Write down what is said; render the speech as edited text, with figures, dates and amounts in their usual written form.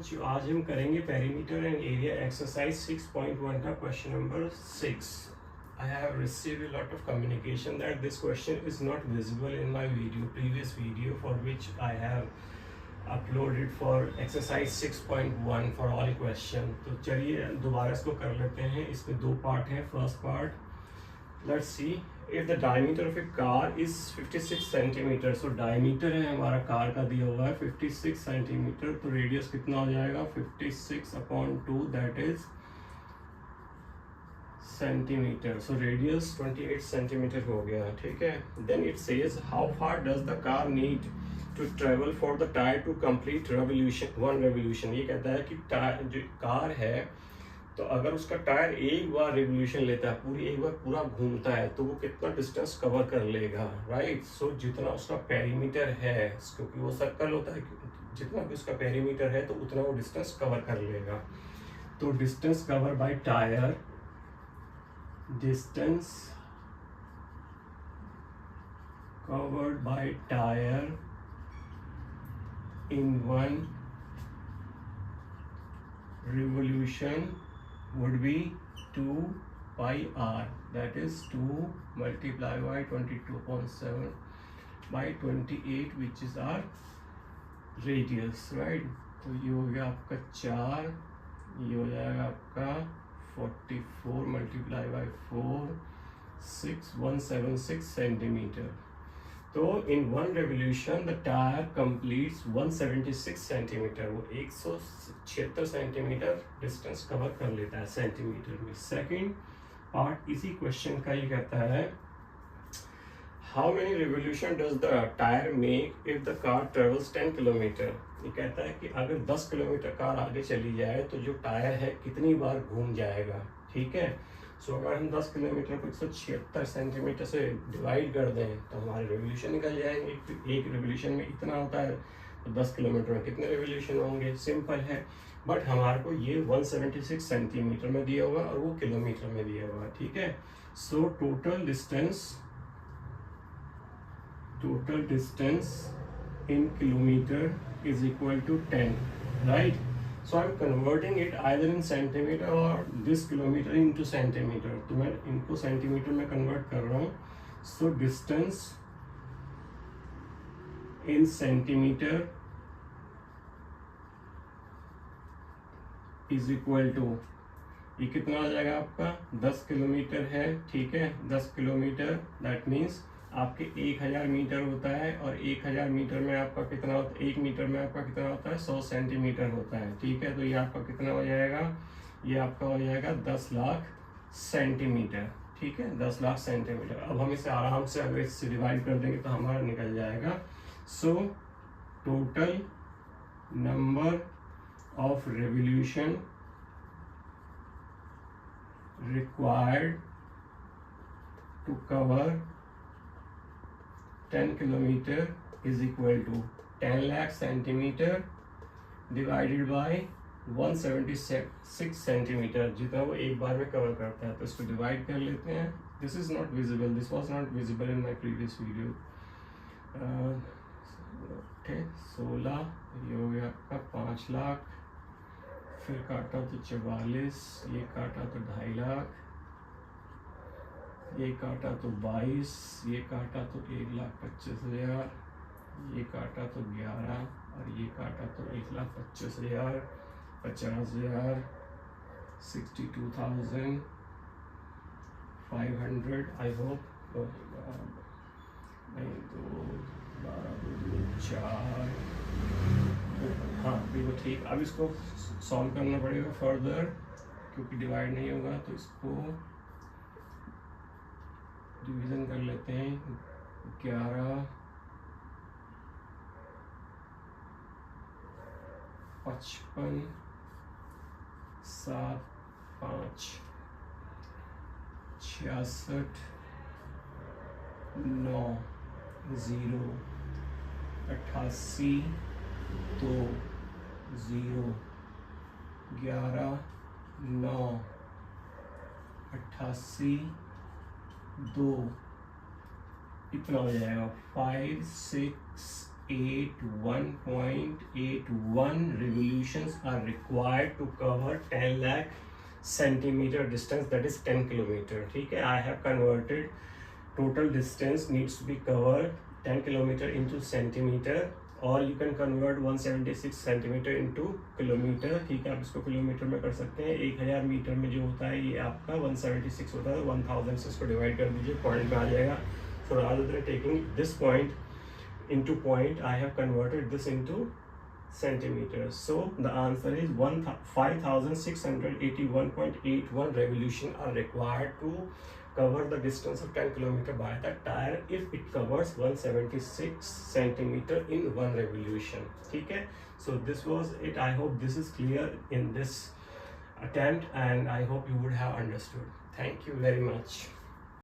बच्चों, आज हम करेंगे पेरीमीटर एंड एरिया एक्सरसाइज 6.1 का question number 6. I have received a lot of communication that this question is not visible in my previous video for which I have uploaded for exercise 6.1 for all question. तो चलिए दोबारा इसको कर लेते हैं. इसमें दो पार्ट हैं. First part, let's see. If the diameter of a car is 56 centimetre, so diameter है हमारा कार का दिया हुआ है 56 सेंटीमीटर, तो रेडियस कितना हो जाएगा 56/2, that is centimetre. So radius 28 centimetre हो गया. ठीक है. Then it says how far does the car need to travel for the tyre to complete revolution, 1 revolution. ये कहता है कि टायर जो कार है, तो अगर उसका टायर एक बार रिवोल्यूशन लेता है, एक बार पूरा घूमता है, तो वो कितना डिस्टेंस कवर कर लेगा. राइट. सो जितना उसका पेरीमीटर है, क्योंकि वो सर्कल होता है, जितना भी उसका पेरीमीटर है तो उतना वो डिस्टेंस कवर कर लेगा. तो distance cover by tyre, distance covered by tyre in 1 revolution would be 2 pi r, that is 2 multiplied by 22.7 by 28, which is our radius. right. तो ये हो गया आपका 4, ये हो जाएगा आपका 44 multiplied by 4, 176 सेंटीमीटर. तो इन 1 revolution the tyre completes 176 centimetre. वो 176 सेंटीमीटर डिस्टेंस कवर कर लेता है सेंटीमीटर में. सेकंड पार्ट इसी क्वेश्चन का ये कहता है how many revolution does the tyre make if the car travels 10 kilometre. ये कहता है कि अगर 10 किलोमीटर कार आगे चली जाए तो जो टायर है कितनी बार घूम जाएगा. ठीक है. सो अगर हम 10 किलोमीटर को 176 सेंटीमीटर से डिवाइड कर दें तो हमारे रेवोल्यूशन निकल जाएंगे. एक रेवोल्यूशन में इतना होता है, तो 10 किलोमीटर में कितने रेवोल्यूशन होंगे. सिंपल है. बट हमारे को ये 176 सेंटीमीटर में दिया हुआ और वो किलोमीटर में दिया हुआ. ठीक है. So total distance in kilometre is equal to 10. Right. So I'm converting it either in centimeter or this kilometer into centimeter. तो मैं इनको सेंटीमीटर में कन्वर्ट कर रहा हूँ. So distance in centimeter is equal to, ये कितना आ जाएगा आपका 10 किलोमीटर है. ठीक है. 10 किलोमीटर दैट मीन्स आपके 1000 मीटर होता है, और 1000 मीटर में आपका कितना होता है, 1 मीटर में आपका कितना होता है 100 सेंटीमीटर होता है. ठीक है. तो ये आपका कितना हो जाएगा, ये आपका हो जाएगा 10 लाख सेंटीमीटर. ठीक है. 10 लाख सेंटीमीटर. अब हम इसे आराम से अगर इससे डिवाइड कर देंगे तो हमारा निकल जाएगा. So total number of revolution required to cover 10 kilometre is equal to 10 lakh centimetre divided by 176 centimetre, जितना वो एक बार में कवर करता है. तो इसको डिवाइड कर लेते हैं. This is not visible, this was not visible in my previous video. Okay. 16, ये हो गया आपका 5 लाख, फिर काटा तो 44, ये काटा तो 2.5 लाख, ये काटा तो 22, ये काटा तो 1,25,000, ये काटा तो 11, और ये काटा तो 1,25,000, 50,000, 62,500. I hope. नहीं, 2, 12, 2, 4. हाँ, बिल्कुल ठीक. अब इसको सॉल्व करना पड़ेगा फर्दर, क्योंकि डिवाइड नहीं होगा. तो इसको डिवीजन कर लेते हैं. 11, 55, 7, 5, 66, 9, 0, 88, 2, 0, 11, 9, 88, 2, इतना हो जाएगा 5, 6, 1.81 revolutions are required to cover 10 lakh centimeter distance, that is 10 kilometer. ठीक है, I have converted total distance needs to be covered 10 kilometer into centimeter, or you can convert 176 centimetre into kilometre. ठीक है, आप इसको किलोमीटर में कर सकते हैं. 1000 मीटर में जो होता है ये आपका 176 होता है. 1000 से इसको डिवाइड कर दीजिए, पॉइंट में आ जाएगा. So rather than taking this point into point, I have converted this into centimeters. So the answer is 5681.81 revolution are required to cover the distance of 10 kilometer by the tire if it covers 176 centimeter in one revolution. ठीक है, so this was it. I hope this is clear in this attempt, and I hope you would have understood. Thank you very much.